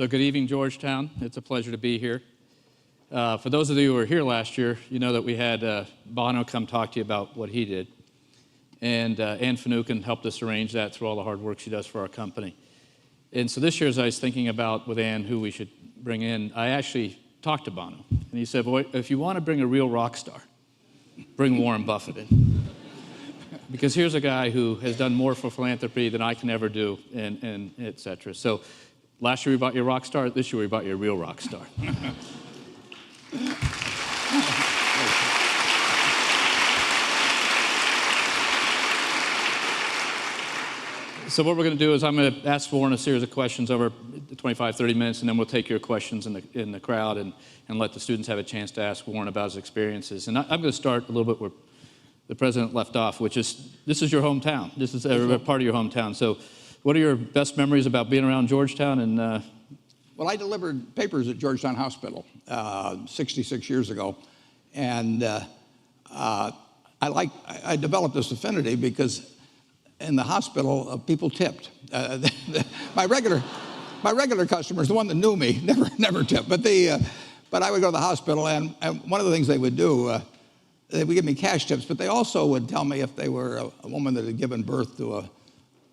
So good evening, Georgetown. It's a pleasure to be here. For those of you who were here last year, you know that we had Bono come talk to you about what he did. And Ann Finucane helped us arrange that through all the hard work she does for our company. And so this year, as I was thinking about with Ann who we should bring in, I actually talked to Bono. And he said, boy, if you want to bring a real rock star, bring Warren Buffett in. Because here's a guy who has done more for philanthropy than I can ever do, and et cetera. So last year we bought you a rock star. This year we bought you a real rock star. So what we're going to do is I'm going to ask Warren a series of questions over 25, 30 minutes, and then we'll take your questions in the crowd and let the students have a chance to ask Warren about his experiences. And I'm going to start a little bit where the president left off, which is, this is your hometown. This is a part of your hometown. So what are your best memories about being around Georgetown? And Well, I delivered papers at Georgetown Hospital 66 years ago. And I developed this affinity because in the hospital, people tipped. My regular customers, the one that knew me, never tipped. But I would go to the hospital, and one of the things they would do, they would give me cash tips, but they also would tell me if they were a woman that had given birth to a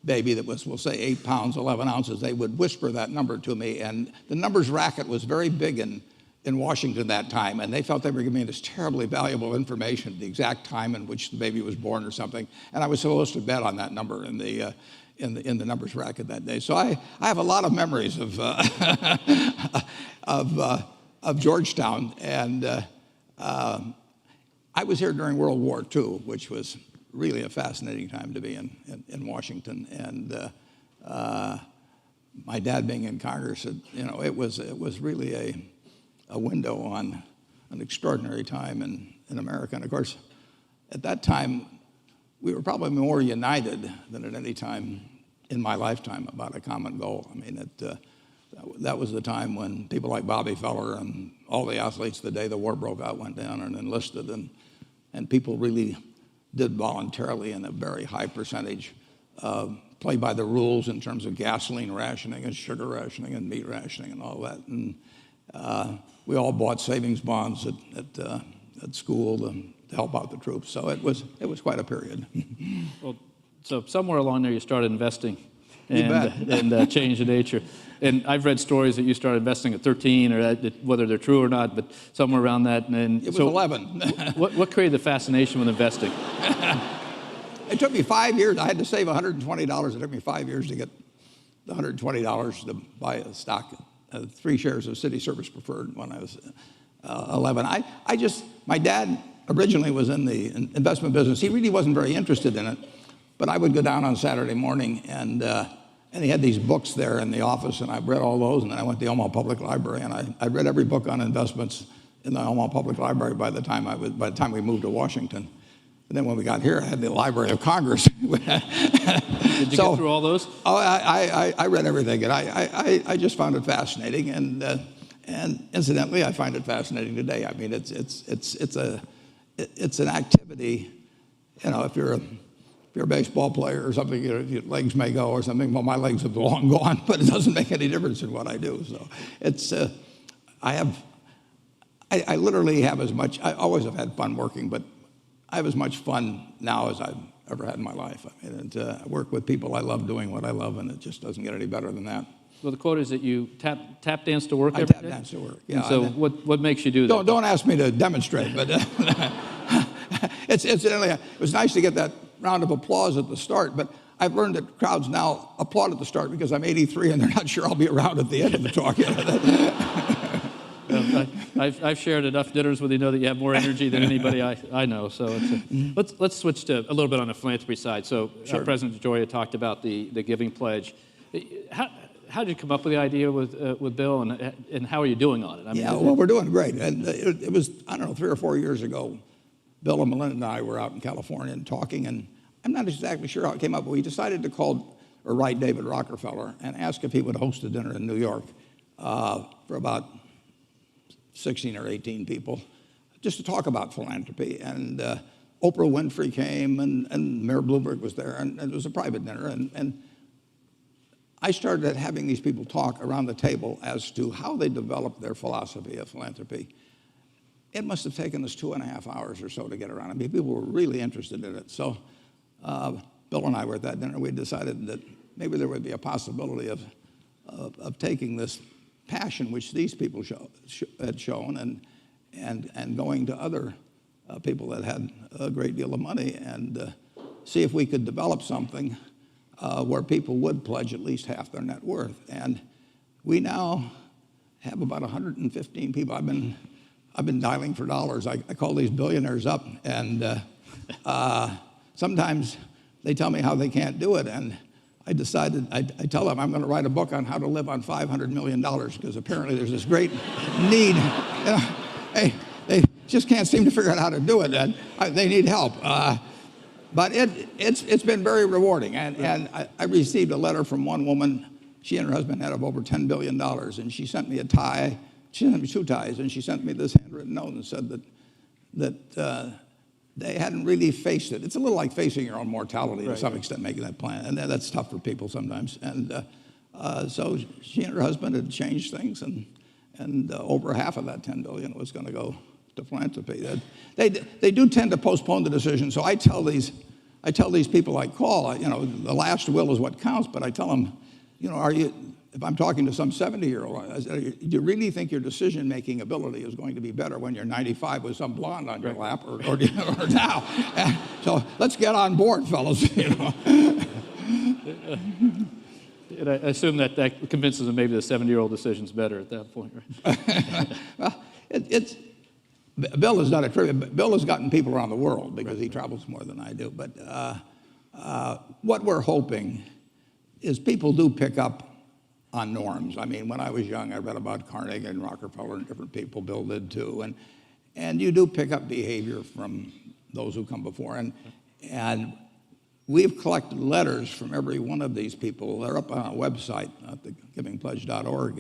baby that was, we'll say, 8 pounds, 11 ounces, they would whisper that number to me. And the numbers racket was very big in Washington that time, and they felt they were giving me this terribly valuable information, the exact time in which the baby was born or something. And I was supposed to bet on that number in the numbers racket that day. So I have a lot of memories of Georgetown. And I was here during World War II, which was really a fascinating time to be in Washington. And my dad being in Congress, it was really a window on an extraordinary time in America. And of course, at that time, we were probably more united than at any time in my lifetime about a common goal. I mean, that was the time when people like Bobby Feller and all the athletes, the day the war broke out, went down and enlisted, and people really did voluntarily in a very high percentage play by the rules in terms of gasoline rationing and sugar rationing and meat rationing and all that. And we all bought savings bonds at school to help out the troops. So it was quite a period. Well, so somewhere along there you started investing and changed the nature. And I've read stories that you started investing at 13, or whether they're true or not, but somewhere around that. And it was 11. what created the fascination with investing? It took me 5 years. I had to save $120. It took me 5 years to get the $120 to buy a stock, 3 shares of City Service Preferred when I was 11. My dad originally was in the investment business. He really wasn't very interested in it, but I would go down on Saturday morning, and he had these books there in the office, and I read all those, and then I went to the Omaha Public Library, and I read every book on investments in the Omaha Public Library by the time we moved to Washington. And then when we got here, I had the Library of Congress. Did you get through all those? Oh, I read everything, and I just found it fascinating, and incidentally, I find it fascinating today. I mean, it's an activity. If you're a baseball player or something, your legs may go or something. Well, my legs have long gone, but it doesn't make any difference in what I do. So I literally have as much. I always have had fun working, but I have as much fun now as I've ever had in my life. I mean, I work with people I love doing what I love, and it just doesn't get any better than that. Well, the quote is that you tap dance to work every day? I tap dance to work, yeah. And so what makes you do that? Don't ask me to demonstrate, but it was nice to get that round of applause at the start, but I've learned that crowds now applaud at the start because I'm 83 and they're not sure I'll be around at the end of the talk. I've shared enough dinners with you know that you have more energy than anybody I know. So let's switch to a little bit on the philanthropy side. So Sure. President DeGioia talked about the giving pledge. How did you come up with the idea with Bill, and how are you doing on it? I mean, well, we're doing great. And it was, I don't know, 3 or 4 years ago, Bill and Melinda and I were out in California and talking, and I'm not exactly sure how it came up, but we decided to write David Rockefeller and ask if he would host a dinner in New York for about 16 or 18 people, just to talk about philanthropy. And Oprah Winfrey came, and Mayor Bloomberg was there, and it was a private dinner. And I started having these people talk around the table as to how they developed their philosophy of philanthropy. It must have taken us 2.5 hours or so to get around. I mean, people were really interested in it. So Bill and I were at that dinner. We decided that maybe there would be a possibility of taking this passion which these people had shown and going to other people that had a great deal of money and see if we could develop something where people would pledge at least half their net worth. And we now have about 115 people. I've been dialing for dollars. I call these billionaires up, and sometimes they tell me how they can't do it, and I decided, I tell them I'm going to write a book on how to live on $500 million because apparently there's this great need. They just can't seem to figure out how to do it, and they need help. But it's been very rewarding, and I received a letter from one woman. She and her husband had over $10 billion, and she sent me a tie. She sent me 2 ties, and she sent me this handwritten note and said that they hadn't really faced it. It's a little like facing your own mortality to some extent, making that plan, and that's tough for people sometimes. And so she and her husband had changed things, and over half of that $10 billion was going to go to philanthropy. They do tend to postpone the decision. So I tell these people I call, the last will is what counts. But I tell them, if I'm talking to some 70-year-old, I say, do you really think your decision-making ability is going to be better when you're 95 with some blonde on your lap or now? So let's get on board, fellas. And I assume that convinces them maybe the 70-year-old decision's better at that point, right? Well, Bill has done it. Bill has gotten people around the world because he travels more than I do. But what we're hoping is people do pick up on norms. I mean, when I was young, I read about Carnegie and Rockefeller and different people. Bill did too. And you do pick up behavior from those who come before. And we've collected letters from every one of these people. They're up on our website at thegivingpledge.org.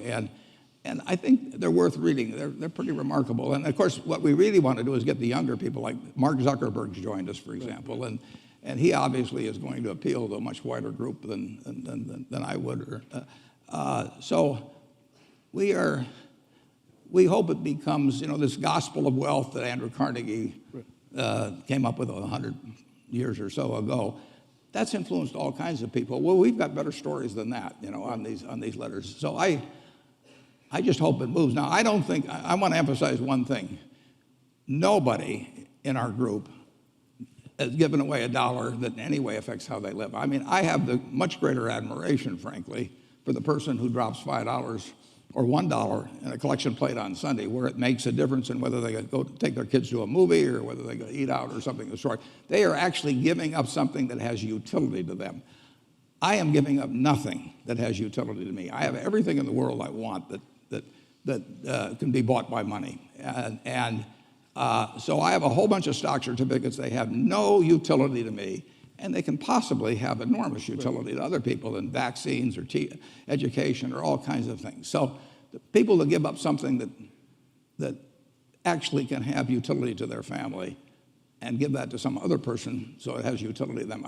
And I think they're worth reading. They're pretty remarkable. And of course, what we really want to do is get the younger people, like Mark Zuckerberg's joined us, for example. And he obviously is going to appeal to a much wider group than I would. So we hope it becomes, this gospel of wealth that Andrew Carnegie came up with 100 years or so ago. That's influenced all kinds of people. Well, we've got better stories than that, on these letters. So I just hope it moves. Now, I want to emphasize one thing. Nobody in our group has given away $1 that in any way affects how they live. I mean, I have the much greater admiration, frankly, for the person who drops $5 or $1 in a collection plate on Sunday, where it makes a difference in whether they go take their kids to a movie or whether they go eat out or something of the sort. They are actually giving up something that has utility to them. I am giving up nothing that has utility to me. I have everything in the world I want that can be bought by money. So I have a whole bunch of stock certificates. They have no utility to me, and they can possibly have enormous utility to other people in vaccines or education or all kinds of things. So the people that give up something that actually can have utility to their family and give that to some other person so it has utility to them,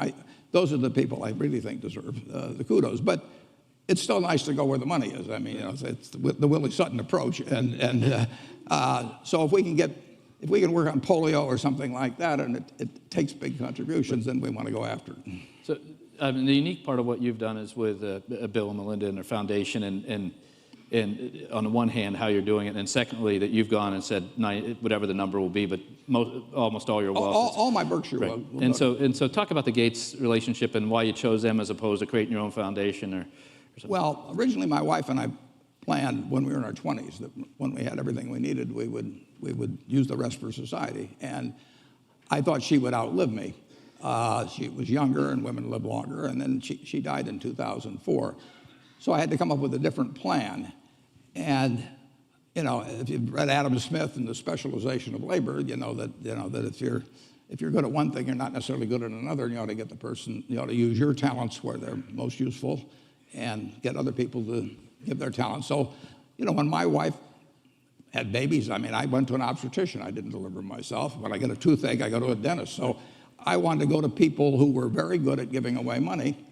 those are the people I really think deserve the kudos. But it's still nice to go where the money is. I mean, it's the Willie Sutton approach. So if we can work on polio or something like that, and it takes big contributions, then we want to go after it. So, the unique part of what you've done is with Bill and Melinda and their foundation, and on the one hand, how you're doing it, and secondly, that you've gone and said whatever the number will be, but almost all your wealth. All my Berkshire wealth. And so, talk about the Gates relationship and why you chose them as opposed to creating your own foundation or something. Well, originally, my wife and I planned when we were in our 20s that when we had everything we needed, we would use the rest for society. And I thought she would outlive me. She was younger, and women live longer, and then she died in 2004. So I had to come up with a different plan. And if you've read Adam Smith and the specialization of labor, you know that if you're good at one thing, you're not necessarily good at another, and you ought to use your talents where they're most useful, and get other people to give their talents. So, when my wife had babies, I mean, I went to an obstetrician. I didn't deliver myself. When I get a toothache, I go to a dentist. So I wanted to go to people who were very good at giving away money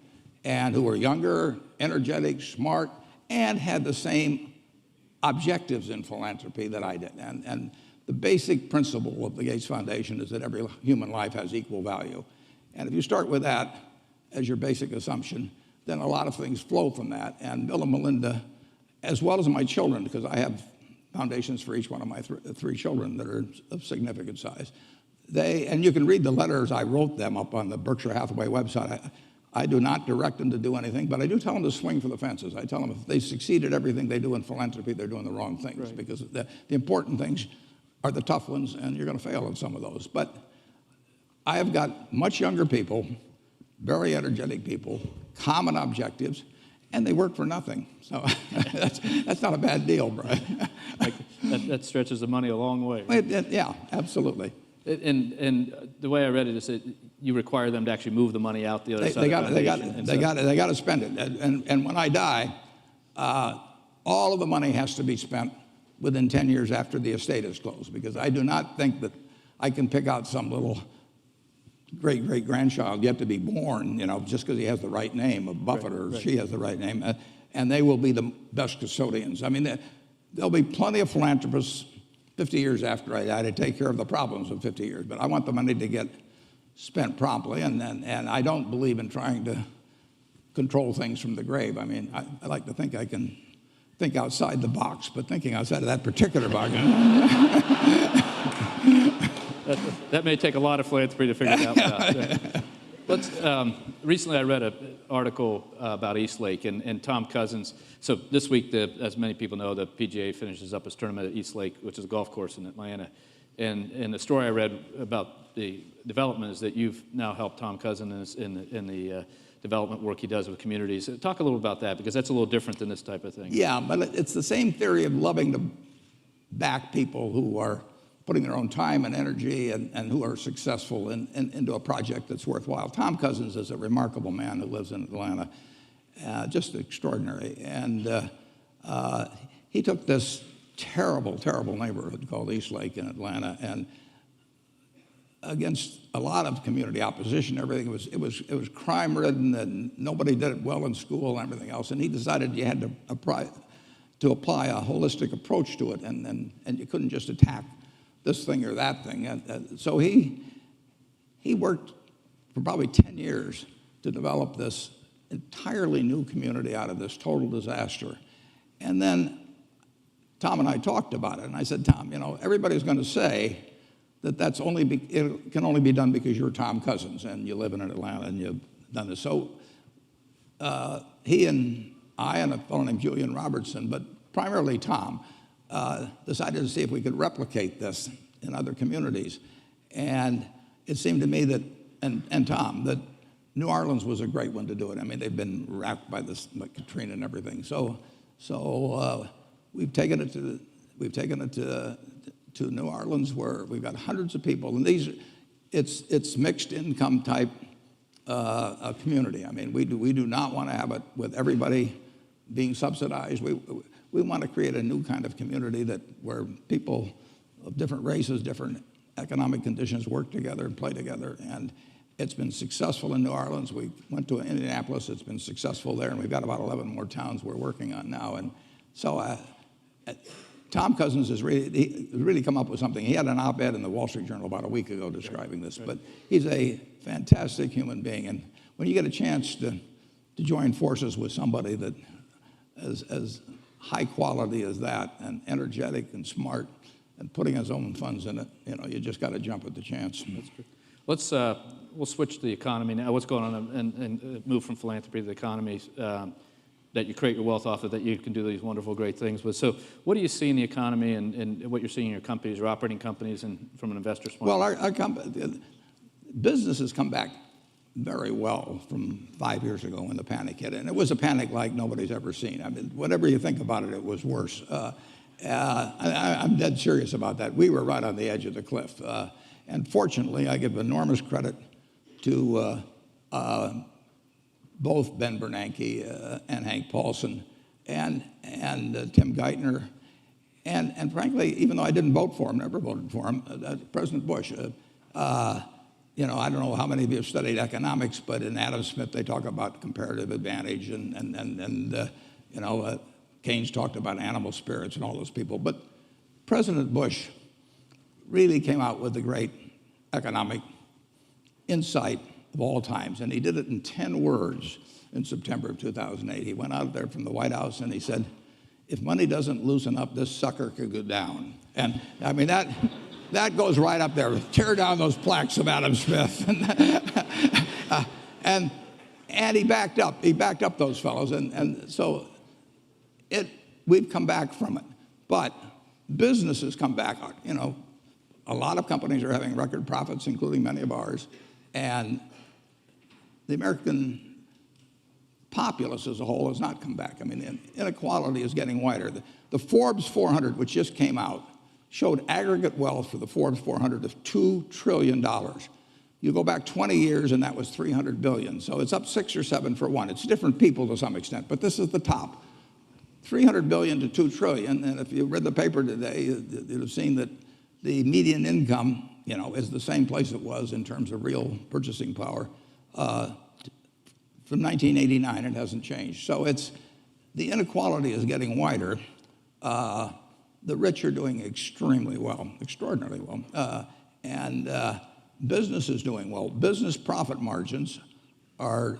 and who were younger, energetic, smart, and had the same objectives in philanthropy that I did. And the basic principle of the Gates Foundation is that every human life has equal value. And if you start with that as your basic assumption, then a lot of things flow from that. And Bill and Melinda, as well as my children, because I have foundations for each one of my three children that are of significant size. And you can read the letters I wrote them up on the Berkshire Hathaway website. I do not direct them to do anything, but I do tell them to swing for the fences. I tell them if they succeed at everything they do in philanthropy, they're doing the wrong things, right, because the important things are the tough ones, and you're going to fail at some of those. But I have got much younger people, very energetic people, common objectives, and they work for nothing. So that's not a bad deal, Brian. That stretches the money a long way. Yeah, absolutely. And the way I read it is that you require them to actually move the money out the other side. They got to spend it. And when I die, all of the money has to be spent within 10 years after the estate is closed, because I do not think that I can pick out some little great-great-grandchild yet to be born, just because he has the right name of Buffett, or she has the right name, and they will be the best custodians. I mean, there'll be plenty of philanthropists 50 years after I die to take care of the problems of 50 years, but I want the money to get spent promptly, and I don't believe in trying to control things from the grave. I mean, I like to think I can think outside the box, but thinking outside of that particular box. That may take a lot of philanthropy to figure that out. Recently I read an article about Eastlake and Tom Cousins. So this week, as many people know, the PGA finishes up its tournament at Eastlake, which is a golf course in Atlanta. And the story I read about the development is that you've now helped Tom Cousins in the development work he does with communities. Talk a little about that, because that's a little different than this type of thing. Yeah, but it's the same theory of loving to back people who are putting their own time and energy and who are successful into a project that's worthwhile. Tom Cousins is a remarkable man who lives in Atlanta, just extraordinary. And he took this terrible, terrible neighborhood called Eastlake in Atlanta, and against a lot of community opposition, everything, it was crime-ridden, and nobody did it well in school and everything else. And he decided you had to apply a holistic approach to it, and you couldn't just attack this thing or that thing. And so he worked for probably 10 years to develop this entirely new community out of this total disaster. And then Tom and I talked about it, and I said, Tom, everybody's going to say that it can only be done because you're Tom Cousins and you live in Atlanta and you've done this. So he and I and a fellow named Julian Robertson, but primarily Tom, decided to see if we could replicate this in other communities. And it seemed to me that, and Tom, that New Orleans was a great one to do it. I mean, they've been racked by Katrina and everything. So we've taken it to New Orleans, where we've got hundreds of people, and it's mixed income type a community. I mean, we do not want to have it with everybody being subsidized. We want to create a new kind of community where people of different races, different economic conditions work together and play together. And it's been successful in New Orleans. We went to Indianapolis. It's been successful there, and we've got about 11 more towns we're working on now. And so Tom Cousins has really come up with something. He had an op-ed in the Wall Street Journal about a week ago describing this, but he's a fantastic human being. And when you get a chance to join forces with somebody that as high quality as that, and energetic and smart, and putting his own funds in it, you just got to jump at the chance. That's good. We'll switch to the economy now. What's going on, and move from philanthropy to the economy that you create your wealth off of, that you can do these wonderful, great things with. So what do you see in the economy and what you're seeing in your companies, your operating companies, and from an investor's point? Well, our business has come back very well from 5 years ago when the panic hit. And it was a panic like nobody's ever seen. I mean, whatever you think about it, it was worse. I'm dead serious about that. We were right on the edge of the cliff. And fortunately, I give enormous credit to both Ben Bernanke and Hank Paulson and Tim Geithner. And frankly, even though I didn't vote for him, never voted for him, President Bush, I don't know how many of you have studied economics, but in Adam Smith they talk about comparative advantage, and Keynes talked about animal spirits and all those people. But President Bush really came out with the great economic insight of all times, and he did it in 10 words in September of 2008. He went out there from the White House and he said, "If money doesn't loosen up, this sucker could go down." And I mean, that goes right up there. Tear down those plaques of Adam Smith. And he backed up those fellows, and so we've come back from it. But business has come back. A lot of companies are having record profits, including many of ours, and the American populace as a whole has not come back. I mean, the inequality is getting wider. The Forbes 400, which just came out, showed aggregate wealth for the Forbes 400 of $2 trillion. You go back 20 years and that was 300 billion. So it's up 6 or 7 for one. It's different people to some extent, but this is the top. 300 billion to 2 trillion. And if you read the paper today, you'd have seen that the median income, is the same place it was in terms of real purchasing power. From 1989, it hasn't changed. So the inequality is getting wider. The rich are doing extremely well, extraordinarily well. And business is doing well. Business profit margins are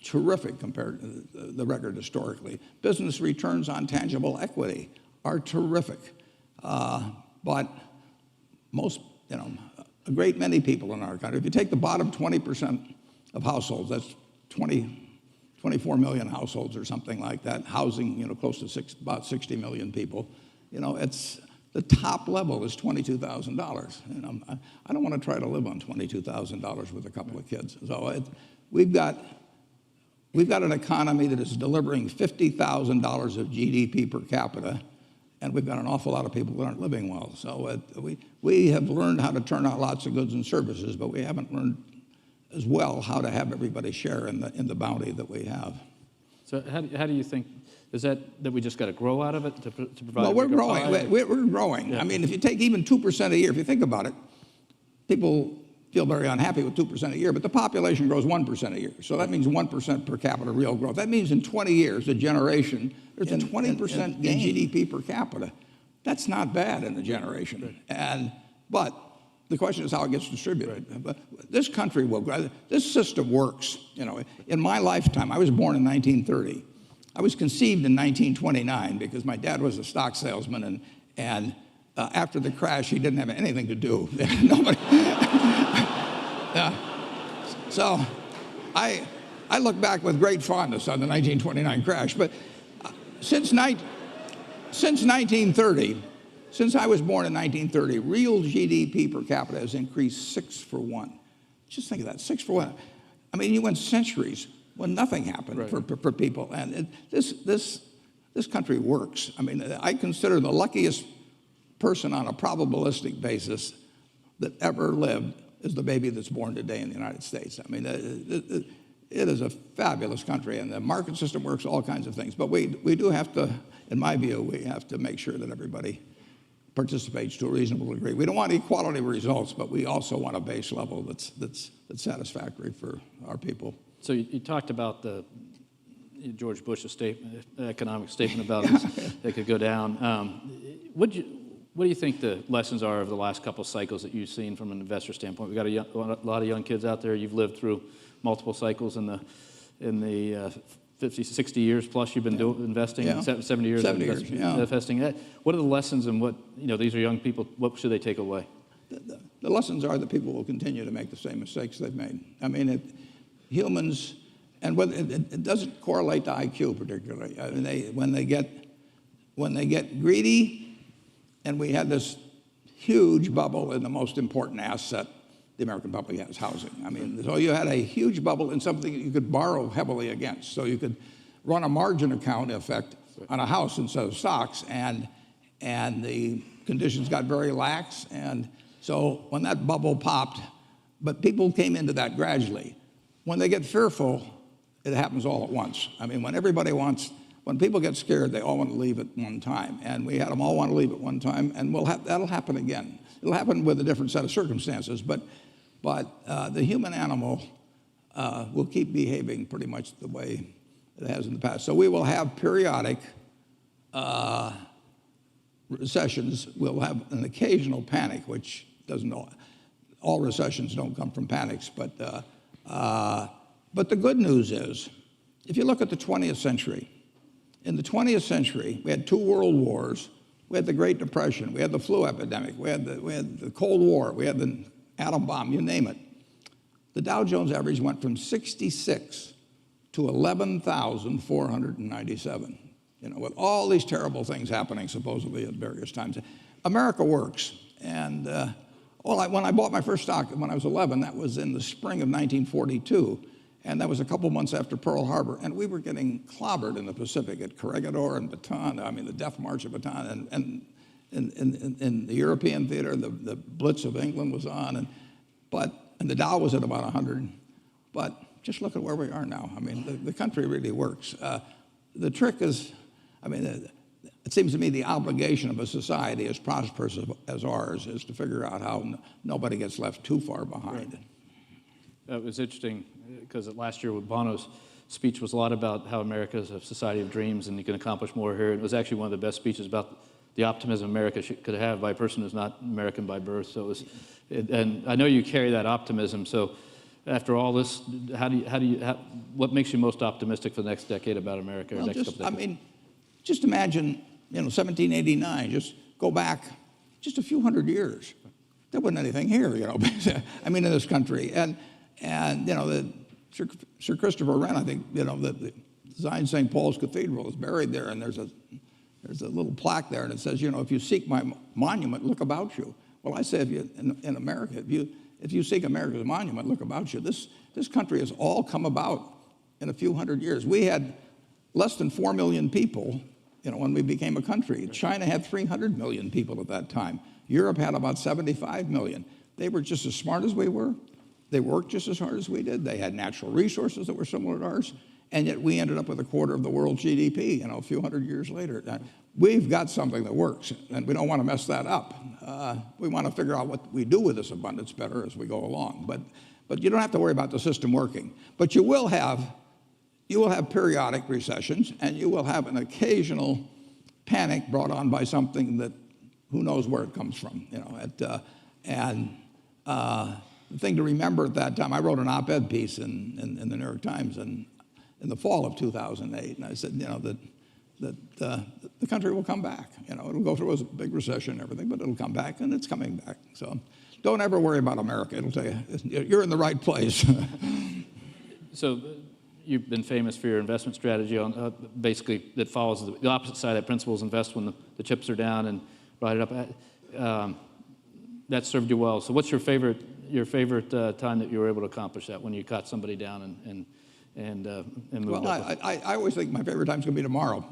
terrific compared to the record historically. Business returns on tangible equity are terrific. But most, a great many people in our country, if you take the bottom 20% of households, that's 24 million households or something like that, housing, close to about 60 million people. It's the top level is $22,000. I don't want to try to live on $22,000 with a couple of kids. So we've got an economy that is delivering $50,000 of GDP per capita, and we've got an awful lot of people that aren't living well. So we have learned how to turn out lots of goods and services, but we haven't learned as well how to have everybody share in the bounty that we have. So how do you think, is that we just got to grow out of it to provide? Well, we're growing. We're growing. Yeah. I mean, if you take even 2% a year, if you think about it, people feel very unhappy with 2% a year, but the population grows 1% a year. So that means 1% per capita real growth. That means in 20 years, a generation, there's a 20% in GDP per capita. That's not bad in a generation. But the question is how it gets distributed. Right. But this country will grow. This system works. In my lifetime, I was born in 1930. I was conceived in 1929 because my dad was a stock salesman, and after the crash, he didn't have anything to do. Nobody. So I look back with great fondness on the 1929 crash. But since 1930, since I was born in 1930, real GDP per capita has increased 6 for 1. Just think of that, 6 for 1. I mean, you went centuries when nothing happened. Right. for people, and this country works. I mean, I consider the luckiest person on a probabilistic basis that ever lived is the baby that's born today in the United States. I mean, it is a fabulous country, and the market system works, all kinds of things. But we do have to, in my view, we have to make sure that everybody participates to a reasonable degree. We don't want equality of results, but we also want a base level that's satisfactory for our people. So you talked about the George Bush's economic statement about it could go down. What do you think the lessons are of the last couple of cycles that you've seen from an investor standpoint? We've got a lot of young kids out there. You've lived through multiple cycles in the 50, 60 years plus you've been investing, 70 years investing. What are the lessons, and what, these are young people, what should they take away? The lessons are that people will continue to make the same mistakes they've made. I mean, humans, and it doesn't correlate to IQ particularly. I mean, when they get greedy, and we had this huge bubble in the most important asset the American public has, housing. I mean, so you had a huge bubble in something that you could borrow heavily against. So you could run a margin account, in effect, on a house instead of stocks, and the conditions got very lax. And so when that bubble popped, but people came into that gradually. When they get fearful, it happens all at once. I mean, when people get scared, they all want to leave at one time. And we had them all want to leave at one time, and that'll happen again. It'll happen with a different set of circumstances, but But the human animal will keep behaving pretty much the way it has in the past. So we will have periodic recessions. We'll have an occasional panic, which doesn't all recessions don't come from panics. But the good news is, if you look at the 20th century, in the 20th century, we had 2 world wars. We had the Great Depression. We had the flu epidemic. We had the Cold War. We had the atom bomb, you name it. The Dow Jones average went from 66 to 11,497. With all these terrible things happening supposedly at various times. America works. And when I bought my first stock when I was 11, that was in the spring of 1942. And that was a couple months after Pearl Harbor. And we were getting clobbered in the Pacific at Corregidor and Bataan. I mean, the Death March of Bataan. And in the European theater, the Blitz of England was on. And the Dow was at about 100. But just look at where we are now. I mean, the country really works. The trick is, it seems to me the obligation of a society as prosperous as ours is to figure out how nobody gets left too far behind. It was interesting because last year Bono's speech was a lot about how America is a society of dreams and you can accomplish more here. It was actually one of the best speeches about the optimism America could have by a person who's not American by birth. So and I know you carry that optimism. So after all this, what makes you most optimistic for the next decade about America? Or next couple decades? Just imagine, 1789. Just go back just a few hundred years. There wasn't anything here, in this country. And Sir Christopher Wren, I think, that designed St. Paul's Cathedral is buried there, and there's a little plaque there, and it says, if you seek my monument, look about you. Well, I say, in America, if you seek America's monument, look about you. This country has all come about in a few hundred years. We had less than 4 million people, when we became a country. China had 300 million people at that time. Europe had about 75 million. They were just as smart as we were. They worked just as hard as we did. They had natural resources that were similar to ours. And yet we ended up with a quarter of the world's GDP, a few hundred years later. We've got something that works, and we don't want to mess that up. We want to figure out what we do with this abundance better as we go along. But you don't have to worry about the system working. But you will have periodic recessions, and you will have an occasional panic brought on by something that who knows where it comes from. The thing to remember at that time, I wrote an op-ed piece in the New York Times in the fall of 2008, and I said, that the country will come back. It'll go through a big recession and everything, but it'll come back, and it's coming back. So don't ever worry about America. It'll tell you, you're in the right place. So you've been famous for your investment strategy on basically that follows the opposite side of that principle is invest when the chips are down and ride it up. That served you well. So what's your favorite time that you were able to accomplish that, when you caught somebody down and moved well, up? I always think my favorite time's going to be tomorrow.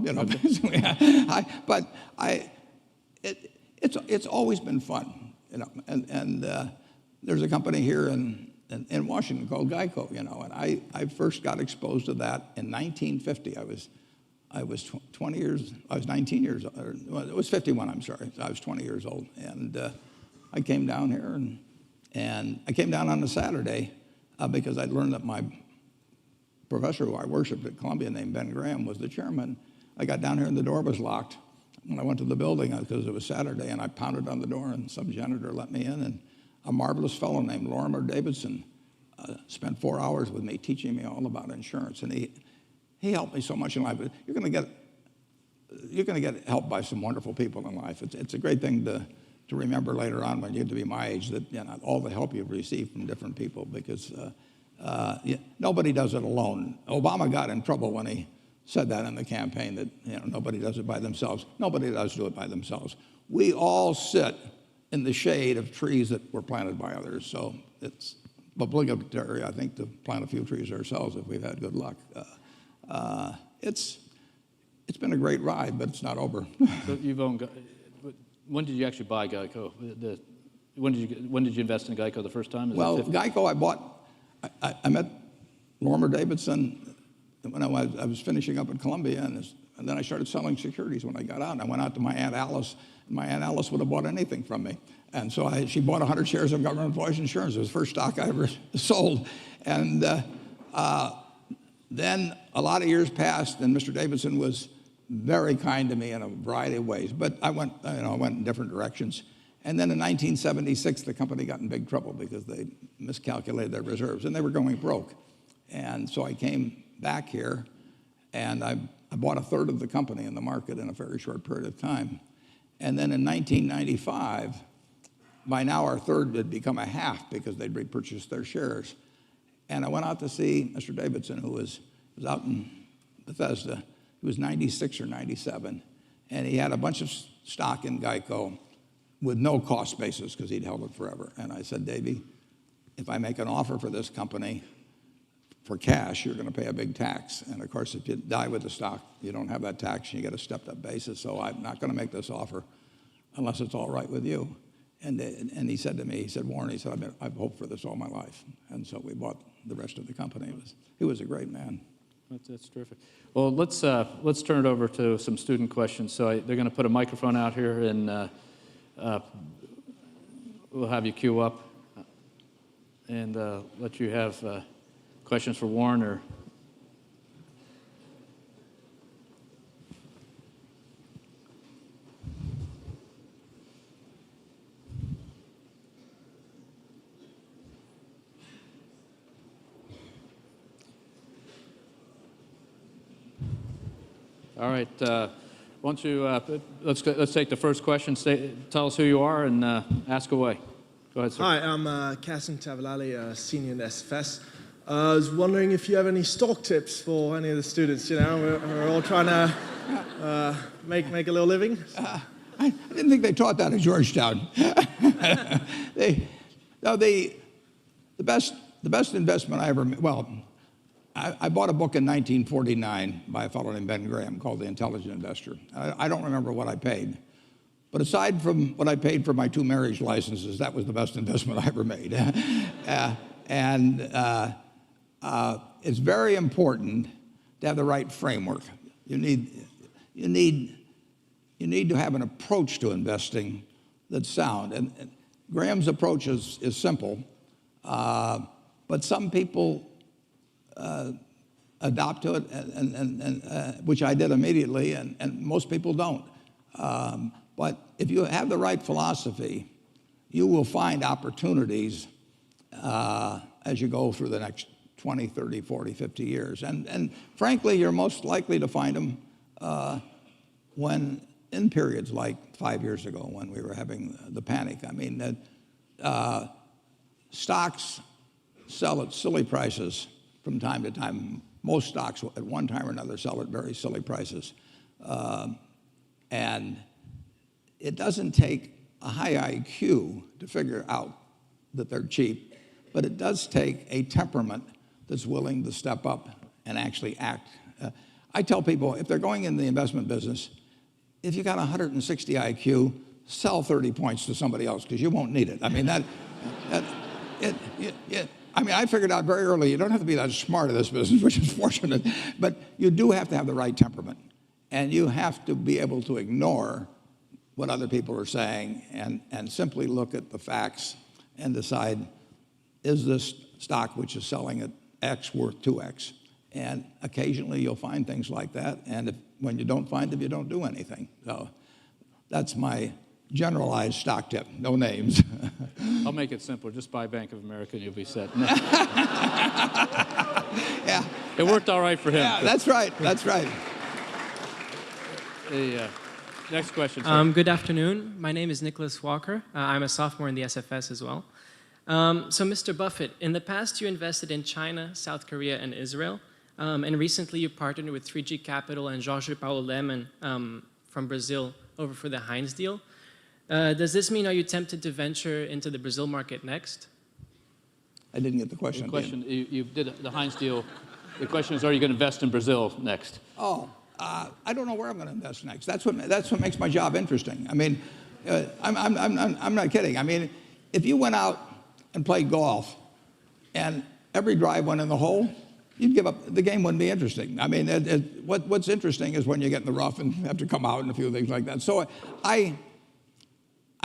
It's always been fun. And there's a company here in Washington called Geico. And I first got exposed to that in 1950. I was 20 years. I was 19 years. It was 51. I'm sorry. I was 20 years old, and I came down here, and I came down on a Saturday because I'd learned that my professor who I worshiped at Columbia named Ben Graham was the chairman. I got down here and the door was locked. When I went to the building, because it was Saturday, and I pounded on the door, and some janitor let me in, and a marvelous fellow named Lorimer Davidson spent 4 hours with me teaching me all about insurance, and he helped me so much in life. You're going to get help by some wonderful people in life. It's a great thing to remember later on when you get to be my age, that all the help you've received from different people, because nobody does it alone. Obama got in trouble when he said that in the campaign, that nobody does it by themselves. Nobody does do it by themselves. We all sit in the shade of trees that were planted by others. So it's obligatory, I think, to plant a few trees ourselves if we've had good luck. It's been a great ride, but it's not over. So when did you actually buy Geico? When did you invest in Geico the first time? Well, Geico, I met Lorimer Davidson when I was finishing up at Columbia, and And then I started selling securities when I got out. And I went out to my Aunt Alice. And my Aunt Alice would have bought anything from me. And so she bought 100 shares of Government Employees Insurance. It was the first stock I ever sold. And then a lot of years passed, and Mr. Davidson was very kind to me in a variety of ways. But I went in different directions. And then in 1976, the company got in big trouble because they miscalculated their reserves, and they were going broke. And so I came back here, and I bought a third of the company in the market in a very short period of time. And then in 1995, by now our third had become a half because they'd repurchased their shares. And I went out to see Mr. Davidson, who was out in Bethesda. He was 96 or 97, and he had a bunch of stock in Geico with no cost basis because he'd held it forever. And I said, Davey, if I make an offer for this company for cash, you're going to pay a big tax. And of course, if you die with the stock, you don't have that tax, and you get a stepped-up basis. So I'm not going to make this offer unless it's all right with you. And he said to me, he said, Warren, he said, I've hoped for this all my life. And so we bought the rest of the company. He was a great man. That's terrific. Well, let's turn it over to some student questions. So they're going to put a microphone out here, and we'll have you queue up and let you have questions for Warren or. All right. Why don't you let's take the first question. Tell us who you are and ask away. Go ahead, sir. Hi, I'm Kasim Tavalali, senior in SFS. I was wondering if you have any stock tips for any of the students. You know, we're all trying to make a little living. I didn't think they taught that at Georgetown. The best investment I ever made. Well, I bought a book in 1949 by a fellow named Ben Graham called The Intelligent Investor. I don't remember what I paid. But aside from what I paid for my 2 marriage licenses, that was the best investment I ever made. It's very important to have the right framework. You need to have an approach to investing that's sound. And Graham's approach is simple, but some people adopt to it, and which I did immediately, and most people don't. But if you have the right philosophy, you will find opportunities as you go through the next 20, 30, 40, 50 years. And frankly, you're most likely to find them when in periods like 5 years ago when we were having the panic. I mean, stocks sell at silly prices from time to time. Most stocks at one time or another sell at very silly prices. And it doesn't take a high IQ to figure out that they're cheap, but it does take a temperament that's willing to step up and actually act. I tell people, if they're going in the investment business, if you got 160 IQ, sell 30 points to somebody else because you won't need it. I mean, I figured out very early, you don't have to be that smart in this business, which is fortunate, but you do have to have the right temperament. And you have to be able to ignore what other people are saying and simply look at the facts and decide, is this stock which is selling at X worth 2X? And occasionally you'll find things like that, and when you don't find them, you don't do anything. So that's my generalized stock tip, no names. I'll make it simpler. Just buy Bank of America and you'll be set. Yeah. It worked all right for him. Yeah, that's right. That's right. Next question, sir. Good afternoon. My name is Nicholas Walker. I'm a sophomore in the SFS as well. So, Mr. Buffett, in the past you invested in China, South Korea, and Israel. And recently you partnered with 3G Capital and Jorge Paulo Lemann from Brazil over for the Heinz deal. Does this mean, are you tempted to venture into the Brazil market next? I didn't get the question. The question, you did the Heinz deal. The question is, are you going to invest in Brazil next? Oh, I don't know where I'm going to invest next. That's what makes my job interesting. I mean, I'm not kidding. I mean, if you went out and played golf and every drive went in the hole, you'd give up. The game wouldn't be interesting. I mean, what's interesting is when you get in the rough and have to come out and a few things like that. So I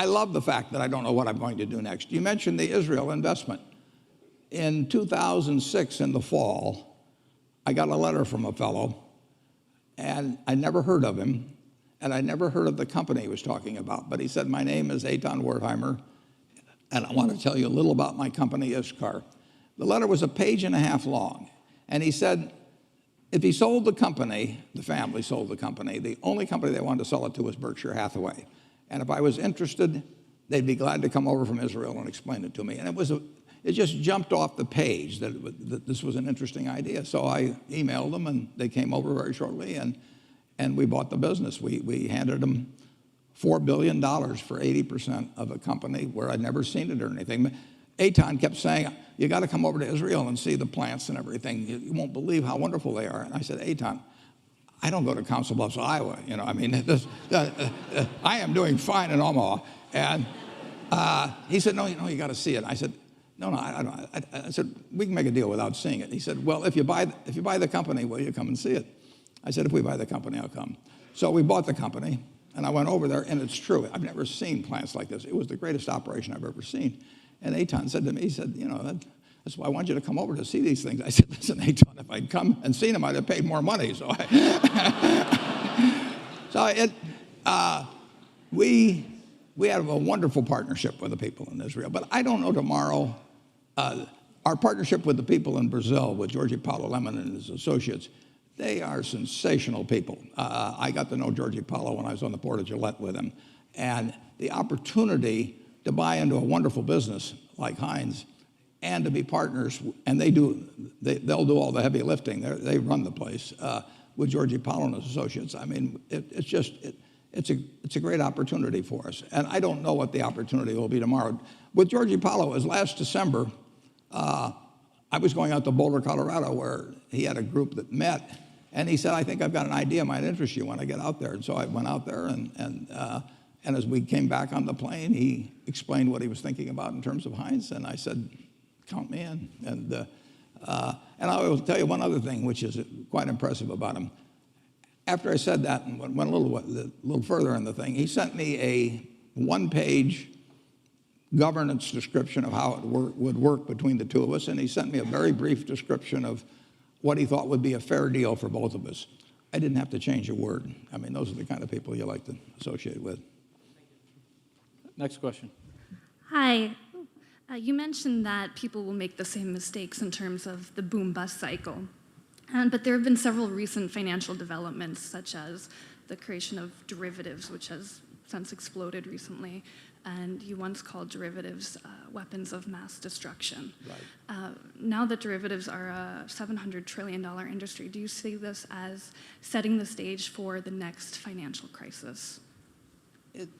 love the fact that I don't know what I'm going to do next. You mentioned the Israel investment. In 2006, in the fall, I got a letter from a fellow, and I never heard of him, and I never heard of the company he was talking about. But he said, my name is Eitan Wertheimer, and I want to tell you a little about my company, Ishkar. The letter was a page and a half long, and he said, if he sold the company, the family sold the company, the only company they wanted to sell it to was Berkshire Hathaway. And if I was interested, they'd be glad to come over from Israel and explain it to me. And it just jumped off the page that this was an interesting idea. So I emailed them, and they came over very shortly, and we bought the business. We handed them $4 billion for 80% of a company where I'd never seen it or anything. Eitan kept saying, you got to come over to Israel and see the plants and everything. You won't believe how wonderful they are. And I said, Eitan, I don't go to Council Bluffs, Iowa. I mean, I am doing fine in Omaha. And he said, no, you got to see it. I said, no, I said, we can make a deal without seeing it. He said, well, if you buy the company, will you come and see it? I said, if we buy the company, I'll come. So we bought the company, and I went over there, and it's true. I've never seen plants like this. It was the greatest operation I've ever seen. And Eitan said to me, he said, that's why I want you to come over to see these things. I said, listen, Eitan, if I'd come and seen them, I'd have paid more money. So we have a wonderful partnership with the people in Israel. But I don't know tomorrow. Our partnership with the people in Brazil, with Jorge Paulo Lemann and his associates, they are sensational people. I got to know Jorge Paulo when I was on the board of Gillette with him. And the opportunity to buy into a wonderful business like Heinz and to be partners, and they'll do all the heavy lifting. They run the place with Jorge Paulo and his associates. I mean, it's a great opportunity for us. And I don't know what the opportunity will be tomorrow. With Jorge Paulo, as last December, I was going out to Boulder, Colorado, where he had a group that met, and he said, I think I've got an idea might interest you when I get out there. And so I went out there, and as we came back on the plane, he explained what he was thinking about in terms of Heinz, and I said, count me in. And I will tell you one other thing, which is quite impressive about him. After I said that and went a little further in the thing, he sent me a one-page governance description of how it would work between the two of us, and he sent me a very brief description of what he thought would be a fair deal for both of us. I didn't have to change a word. I mean, those are the kind of people you like to associate with. Next question. Hi. You mentioned that people will make the same mistakes in terms of the boom-bust cycle. But there have been several recent financial developments, such as the creation of derivatives, which has since exploded recently, and you once called derivatives weapons of mass destruction. Right. Now that derivatives are a $700 trillion industry, do you see this as setting the stage for the next financial crisis? It's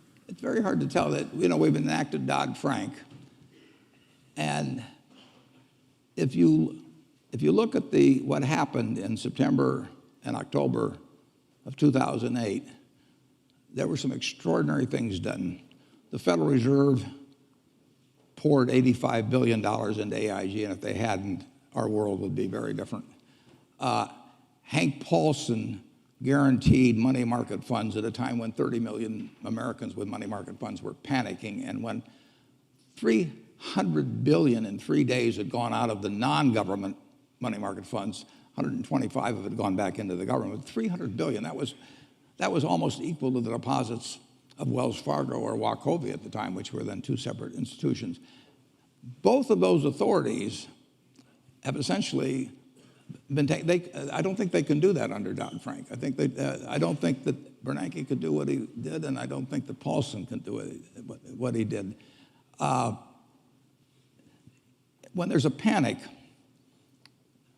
very hard to tell. That we've enacted Dodd-Frank, and if you look at what happened in September and October of 2008, there were some extraordinary things done. The Federal Reserve poured $85 billion into AIG, and if they hadn't, our world would be very different. Hank Paulson guaranteed money market funds at a time when 30 million Americans with money market funds were panicking, and when $300 billion in 3 days had gone out of the non-government money market funds, 125 of it had gone back into the government. $300 billion, that was almost equal to the deposits of Wells Fargo or Wachovia at the time, which were then two separate institutions. Both of those authorities have essentially been taken. I don't think they can do that under Dodd-Frank. I don't think that Bernanke could do what he did, and I don't think that Paulson can do what he did. When there's a panic,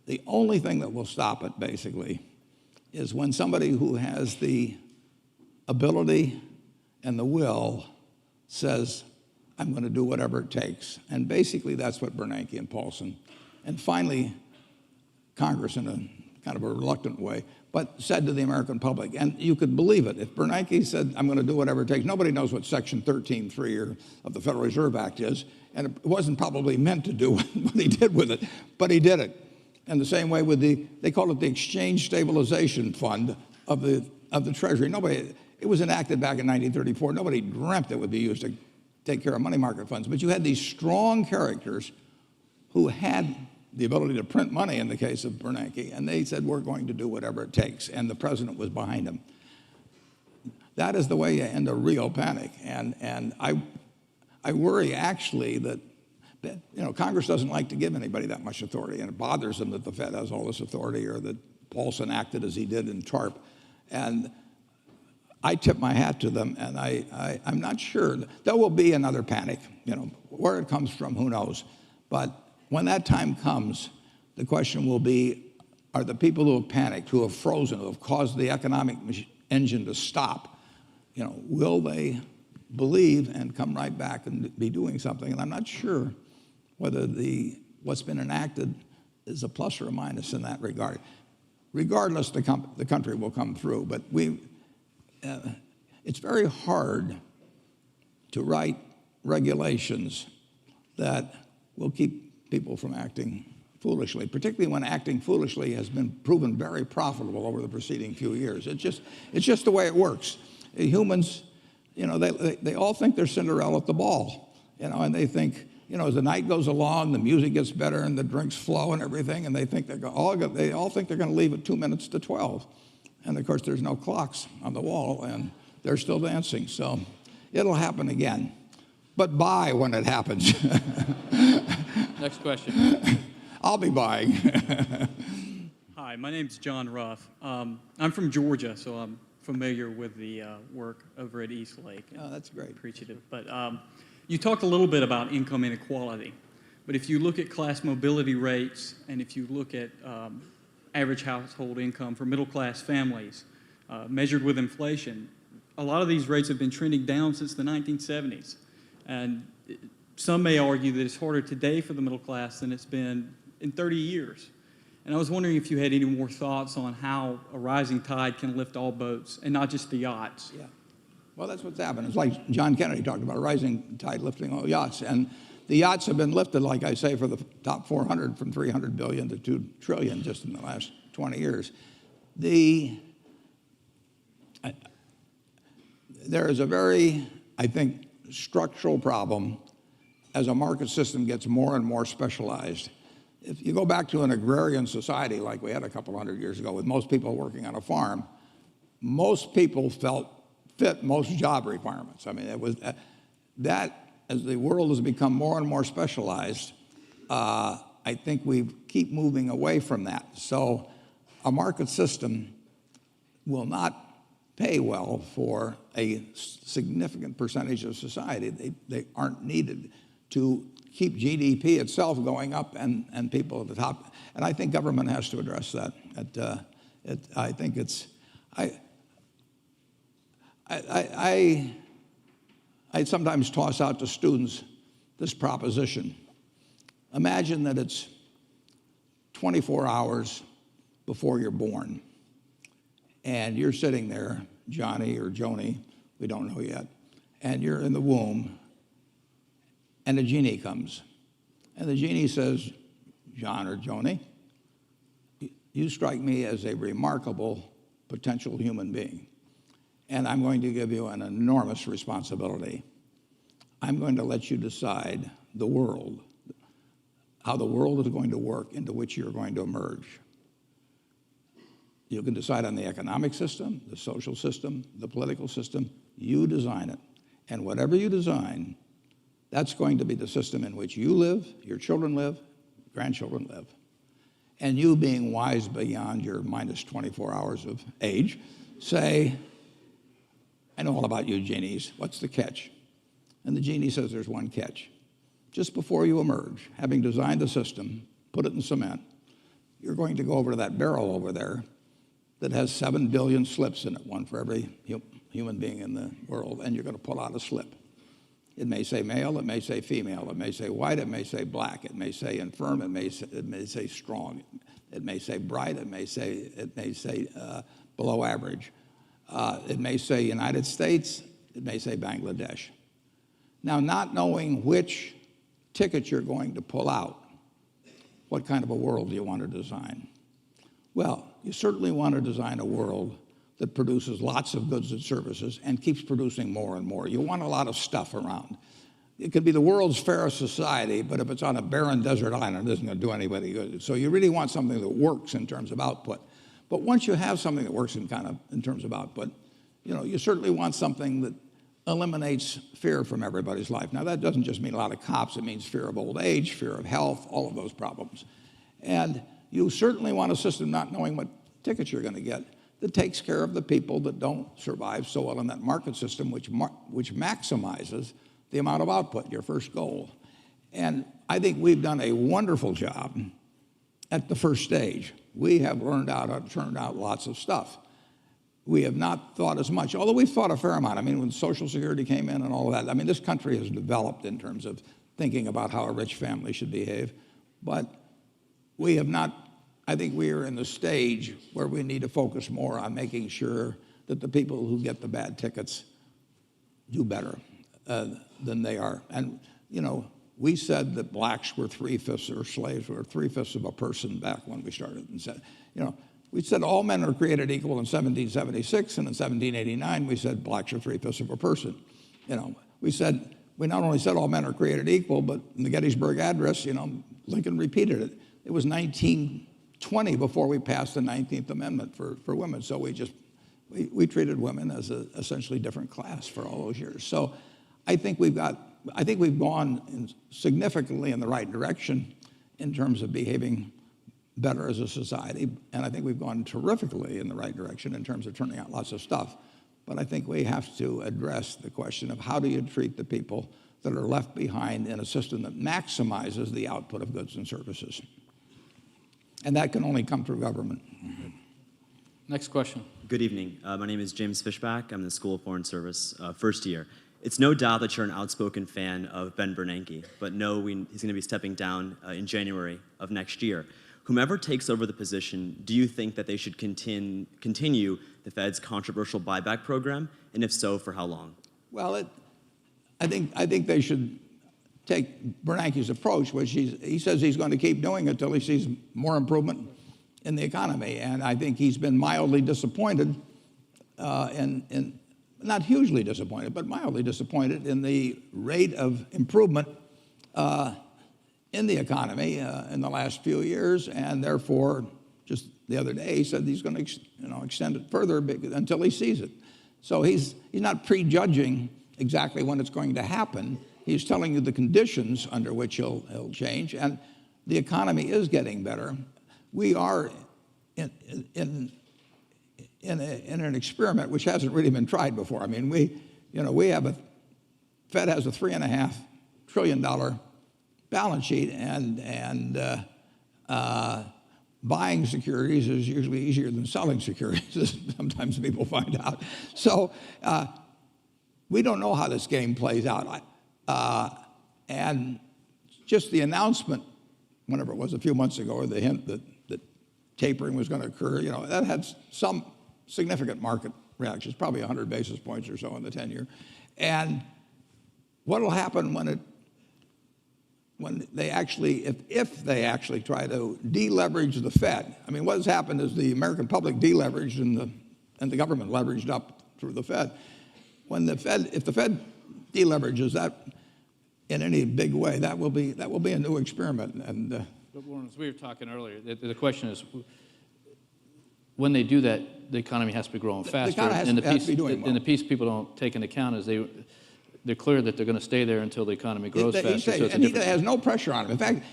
the only thing that will stop it, basically, is when somebody who has the ability and the will says, I'm going to do whatever it takes. And basically, that's what Bernanke and Paulson, and finally, Congress in a kind of a reluctant way, but said to the American public. And you could believe it. If Bernanke said, I'm going to do whatever it takes, nobody knows what Section 13(3) of the Federal Reserve Act is, and it wasn't probably meant to do what he did with it, but he did it. And the same way with they call it the Exchange Stabilization Fund of the Treasury. It was enacted back in 1934. Nobody dreamt it would be used to take care of money market funds. But you had these strong characters who had the ability to print money in the case of Bernanke, and they said, we're going to do whatever it takes, and the president was behind them. That is the way you end a real panic. And I worry actually that Congress doesn't like to give anybody that much authority, and it bothers them that the Fed has all this authority, or that Paulson acted as he did in TARP. And I tip my hat to them, and I'm not sure. There will be another panic. Where it comes from, who knows? But when that time comes, the question will be, are the people who have panicked, who have frozen, who have caused the economic engine to stop, will they believe and come right back and be doing something? And I'm not sure whether what's been enacted is a plus or a minus in that regard. Regardless, the country will come through. But it's very hard to write regulations that will keep people from acting foolishly, particularly when acting foolishly has been proven very profitable over the preceding few years. It's just the way it works. Humans, they all think they're Cinderella at the ball, and they think, as the night goes along, the music gets better and the drinks flow and everything, and they all think they're going to leave at 2 minutes to 12. And of course, there's no clocks on the wall, and they're still dancing. So it'll happen again. But buy when it happens. Next question. I'll be buying. Hi, my name's John Ruff. I'm from Georgia, so I'm familiar with the work over at East Lake. Oh, that's great. Appreciative. But you talked a little bit about income inequality. But if you look at class mobility rates, and if you look at average household income for middle-class families, measured with inflation, a lot of these rates have been trending down since the 1970s. And some may argue that it's harder today for the middle class than it's been in 30 years. And I was wondering if you had any more thoughts on how a rising tide can lift all boats, and not just the yachts. Yeah. Well, that's what's happened. It's like John Kennedy talked about, a rising tide lifting all yachts. And the yachts have been lifted, like I say, for the top 400 from 300 billion to 2 trillion just in the last 20 years. There is a very, I think, structural problem as a market system gets more and more specialized. If you go back to an agrarian society like we had a couple hundred years ago, with most people working on a farm, most people fit most job requirements. I mean, it was that as the world has become more and more specialized, I think we keep moving away from that. So a market system will not pay well for a significant percentage of society. They aren't needed to keep GDP itself going up and people at the top. And I think government has to address that. I think it's, I sometimes toss out to students this proposition. Imagine that it's 24 hours before you're born, and you're sitting there, Johnny or Joni, we don't know yet, and you're in the womb, and a genie comes. And the genie says, John or Joni, you strike me as a remarkable potential human being, and I'm going to give you an enormous responsibility. I'm going to let you decide the world, how the world is going to work into which you're going to emerge. You can decide on the economic system, the social system, the political system. You design it. And whatever you design, that's going to be the system in which you live, your children live, grandchildren live. And you, being wise beyond your minus 24 hours of age, say, I know all about you genies. What's the catch? And the genie says there's one catch. Just before you emerge, having designed the system, put it in cement, you're going to go over to that barrel over there that has 7 billion slips in it, one for every human being in the world, and you're going to pull out a slip. It may say male, it may say female, it may say white, it may say black, it may say infirm, it may say strong, it may say bright, it may say below average. It may say United States, it may say Bangladesh. Now, not knowing which ticket you're going to pull out, what kind of a world do you want to design? Well, you certainly want to design a world that produces lots of goods and services and keeps producing more and more. You want a lot of stuff around. It could be the world's fairest society, but if it's on a barren desert island, it isn't going to do anybody good. So you really want something that works in terms of output. But once you have something that works in terms of output, you certainly want something that eliminates fear from everybody's life. Now, that doesn't just mean a lot of cops. It means fear of old age, fear of health, all of those problems. And you certainly want a system not knowing what tickets you're going to get that takes care of the people that don't survive so well in that market system, which maximizes the amount of output, your first goal. And I think we've done a wonderful job at the first stage. We have learned how to turn out lots of stuff. We have not thought as much, although we've thought a fair amount. I mean, when Social Security came in and all of that, I mean, this country has developed in terms of thinking about how a rich family should behave. But we have not, I think we are in the stage where we need to focus more on making sure that the people who get the bad tickets do better than they are. And, we said that blacks were 3/5 or slaves were 3/5 of a person back when we started. And said, we said all men are created equal in 1776, and in 1789 we said blacks are 3/5 of a person. We not only said all men are created equal, but in the Gettysburg Address, Lincoln repeated it. It was 1920 before we passed the 19th Amendment for women. So we treated women as an essentially different class for all those years. So I think we've gone significantly in the right direction in terms of behaving better as a society, and I think we've gone terrifically in the right direction in terms of turning out lots of stuff. But I think we have to address the question of how do you treat the people that are left behind in a system that maximizes the output of goods and services. And that can only come through government. Next question. Good evening. My name is James Fishback. I'm in the School of Foreign Service, first year. It's no doubt that you're an outspoken fan of Ben Bernanke, but he's going to be stepping down in January of next year. Whomever takes over the position, do you think that they should continue the Fed's controversial buyback program, and if so, for how long? Well, I think they should take Bernanke's approach, which he says he's going to keep doing it till he sees more improvement in the economy, and I think he's been mildly disappointed not hugely disappointed, but mildly disappointed in the rate of improvement in the economy in the last few years, and therefore, just the other day, he said he's going to extend it further until he sees it. So he's not prejudging exactly when it's going to happen. He's telling you the conditions under which he'll change, and the economy is getting better. We are in an experiment which hasn't really been tried before. I mean, Fed has a $3.5 trillion balance sheet, and buying securities is usually easier than selling securities, as sometimes people find out. So we don't know how this game plays out. And just the announcement, whenever it was a few months ago, or the hint that tapering was going to occur, that had some significant market reactions, probably 100 basis points or so in the 10-year. And what will happen when they actually, if they actually try to deleverage the Fed? I mean, what has happened is the American public deleveraged and the government leveraged up through the Fed. If the Fed deleverages that in any big way, that will be a new experiment. And but Warren, as we were talking earlier, the question is, when they do that, the economy has to be growing faster. And the piece people don't take into account is they're clear that they're going to stay there until the economy grows faster. He has no pressure on him. In fact,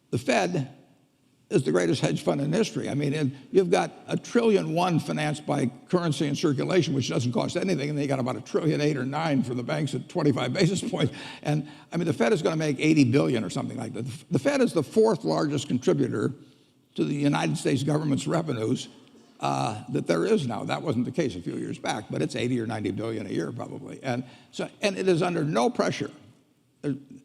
the Fed is the greatest hedge fund in history. I mean, you've got $1.1 trillion financed by currency and circulation, which doesn't cost anything, and they got about $1.8 trillion or $1.9 trillion for the banks at 25 basis points. And I mean, the Fed is going to make $80 billion or something like that. The Fed is the fourth largest contributor to the United States government's revenues that there is now. That wasn't the case a few years back, but it's 80 or 90 billion a year probably. And it is under no pressure,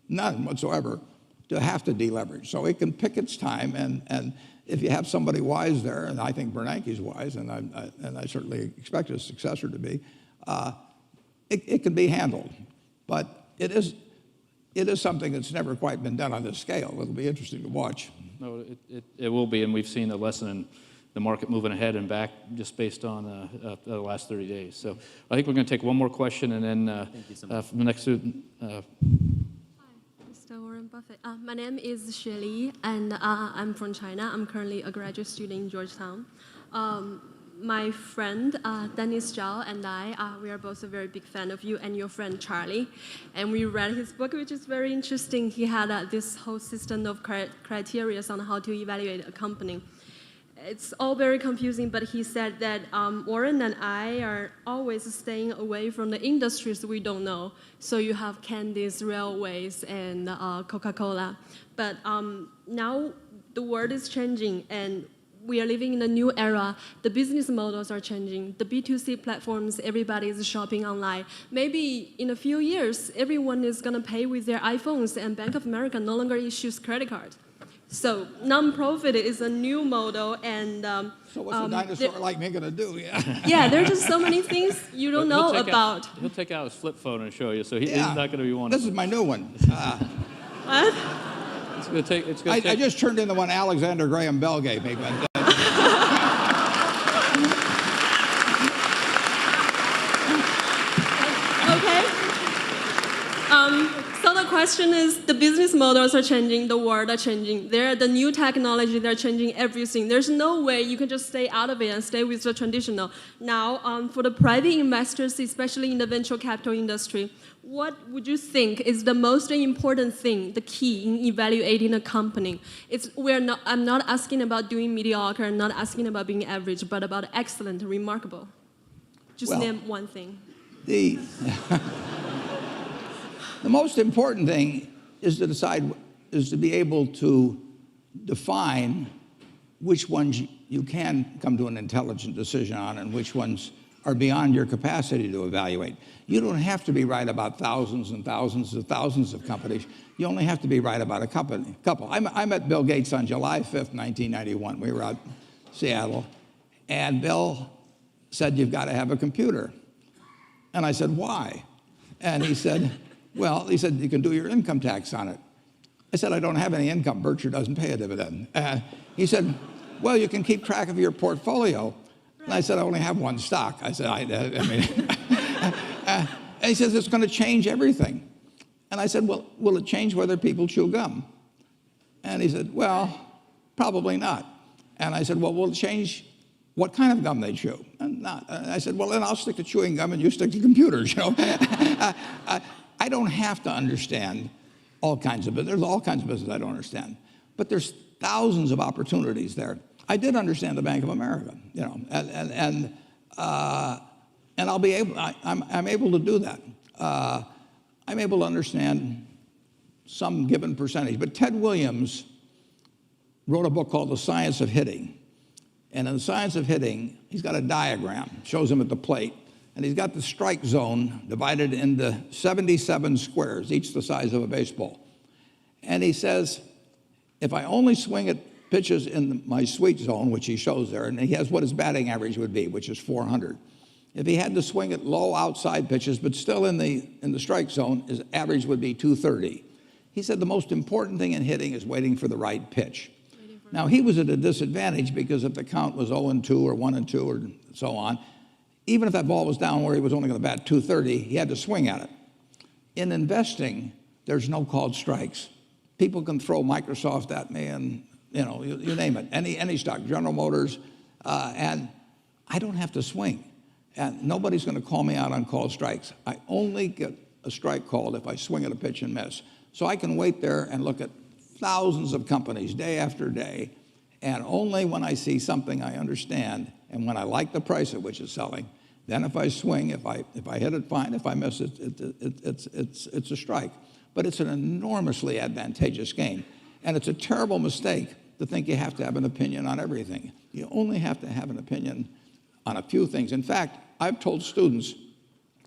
none whatsoever, to have to deleverage. So it can pick its time, and if you have somebody wise there, and I think Bernanke's wise, and I certainly expect his successor to be, it can be handled. But it is it is something that's never quite been done on this scale. It'll be interesting to watch. No, it will be, and we've seen a lesson in the market moving ahead and back just based on the last 30 days. So I think we're going to take one more question, and then Thank you so much. from the next student. Hi, Mr. Warren Buffett. My name is Xue Li, and I'm from China. I'm currently a graduate student in Georgetown. My friend Dennis Zhao and I, we are both a very big fan of you and your friend Charlie. And we read his book, which is very interesting. He had this whole system of criteria on how to evaluate a company. It's all very confusing, but he said that Warren and I are always staying away from the industries we don't know. So you have candies, railways, and Coca-Cola. But now the world is changing, and we are living in a new era. The business models are changing. The B2C platforms, everybody is shopping online. Maybe in a few years, everyone is going to pay with their iPhones, and Bank of America no longer issues credit cards. So non-profit is a new model, and So what's a dinosaur like me going to do? Yeah. yeah, there are just so many things you don't know about. He'll take out his flip phone and show you, so he's Yeah. not going to be one. This is my new one. What? It's going to take. It's going to I take. just turned in the one Alexander Graham Bell gave me. But, Okay. So the question is, the business models are changing, the world are changing. The new technology, they're changing everything. There's no way you can just stay out of it and stay with the traditional. Now, for the private investors, especially in the venture capital industry, what would you think is the most important thing, the key in evaluating a company? I'm not asking about doing mediocre, I'm not asking about being average, but about excellent, remarkable. Just Well, name one thing. the most important thing is to be able to define which ones you can come to an intelligent decision on and which ones are beyond your capacity to evaluate. You don't have to be right about thousands and thousands and thousands of companies. You only have to be right about a couple. I met Bill Gates on July 5th, 1991. We were out in Seattle, and Bill said, "You've got to have a computer." And I said, "Why?" And he said, "Well," he said, "you can do your income tax on it." I said, "I don't have any income. Berkshire doesn't pay a dividend." He said, "Well, you can keep track of your portfolio." And I said, "I only have one stock." I said, I mean, and he says, "It's going to change everything." And I said, "Well, will it change whether people chew gum?" And he said, "Well, probably not." And I said, "Well, will it change what kind of gum they chew?" And not. And I said, "Well, then I'll stick to chewing gum and you stick to computers, you know." I don't have to understand all kinds of business. There's all kinds of business I don't understand. But there's thousands of opportunities there. I did understand the Bank of America, you know, and I'll be able. I'm able to do that. I'm able to understand some given percentage. But Ted Williams wrote a book called The Science of Hitting. And in The Science of Hitting, he's got a diagram, shows him at the plate. And he's got the strike zone divided into 77 squares, each the size of a baseball. And he says, if I only swing at pitches in my sweet zone, which he shows there, and he has what his batting average would be, which is 400. If he had to swing at low outside pitches, but still in the strike zone, his average would be 230. He said the most important thing in hitting is waiting for the right pitch. Now, he was at a disadvantage because if the count was 0-2 or 1-2 or so on, even if that ball was down where he was only going to bat 230, he had to swing at it. In investing, there's no called strikes. People can throw Microsoft at me and, you know, you name it, any stock, General Motors, and I don't have to swing. And nobody's going to call me out on called strikes. I only get a strike called if I swing at a pitch and miss. So I can wait there and look at thousands of companies day after day, and only when I see something I understand and when I like the price at which it's selling, then if I swing, if I hit it, fine. If I miss it, it's a strike. But it's an enormously advantageous game. And it's a terrible mistake to think you have to have an opinion on everything. You only have to have an opinion on a few things. In fact, I've told students,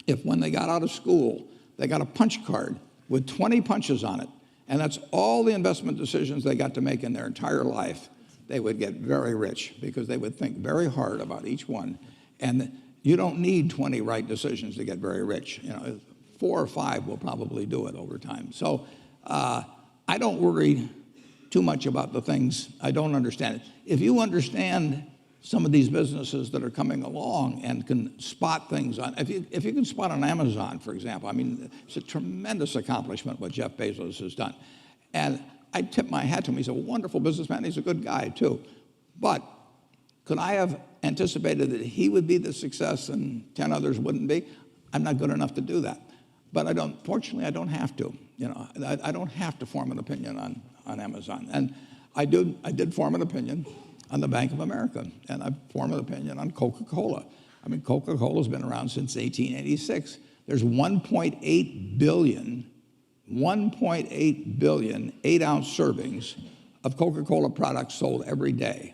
if when they got out of school, they got a punch card with 20 punches on it, and that's all the investment decisions they got to make in their entire life, they would get very rich because they would think very hard about each one. And you don't need 20 right decisions to get very rich. You know, 4 or 5 will probably do it over time. So I don't worry too much about the things I don't understand. If you understand some of these businesses that are coming along and can spot things on, if you can spot on Amazon, for example, I mean, it's a tremendous accomplishment what Jeff Bezos has done. And I tip my hat to him. He's a wonderful businessman. He's a good guy, too. But could I have anticipated that he would be the success and 10 others wouldn't be? I'm not good enough to do that. But fortunately, I don't have to. You know, I don't have to form an opinion on Amazon. And I did form an opinion on the Bank of America, and I formed an opinion on Coca-Cola. I mean, Coca-Cola's been around since 1886. There's 1.8 billion 8-ounce servings of Coca-Cola products sold every day.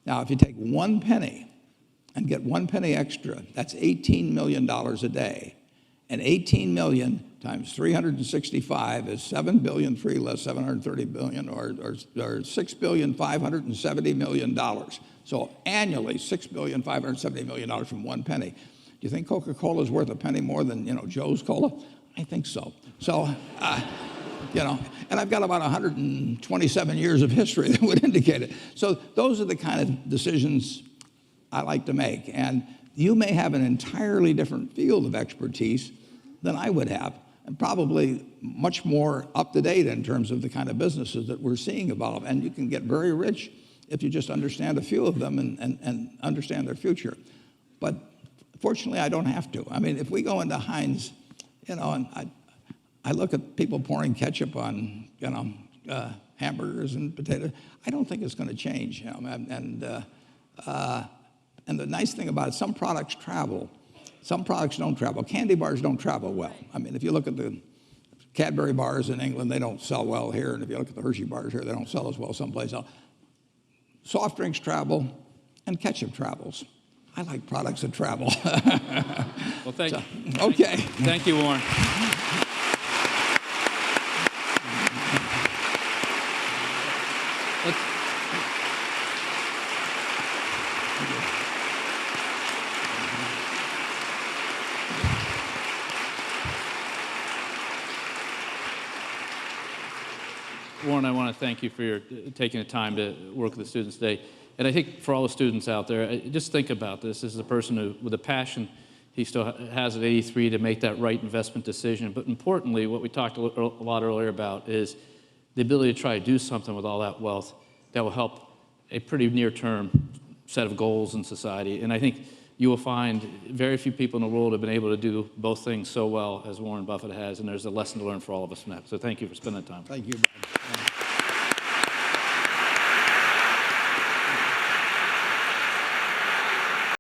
Now, if you take 1 penny and get 1 penny extra, that's $18 million a day. And 18 million times 365 is 7 billion, 3 less 730 billion, or $6,570 million. So annually, $6,570 million from 1 penny. Do you think Coca-Cola is worth a penny more than, Joe's Cola? I think so. So, and I've got about 127 years of history that would indicate it. So those are the kind of decisions I like to make. And you may have an entirely different field of expertise than I would have, and probably much more up to date in terms of the kind of businesses that we're seeing evolve. And you can get very rich if you just understand a few of them and understand their future. But fortunately, I don't have to. I mean, if we go into Heinz, and I look at people pouring ketchup on, hamburgers and potatoes, I don't think it's going to change. And the nice thing about it, some products travel. Some products don't travel. Candy bars don't travel well. I mean, if you look at the Cadbury bars in England, they don't sell well here. And if you look at the Hershey bars here, they don't sell as well someplace else. Soft drinks travel, and ketchup travels. I like products that travel. Well, thank you. Okay. Thank you, Warren. Warren, I want to thank you for taking the time to work with the students today. And I think for all the students out there, just think about this. This is a person who, with a passion, he still has at 83 to make that right investment decision. But importantly, what we talked a lot earlier about is the ability to try to do something with all that wealth that will help a pretty near-term set of goals in society. And I think you will find very few people in the world have been able to do both things so well as Warren Buffett has, and there's a lesson to learn for all of us from that. So thank you for spending the time. Thank you, Bob.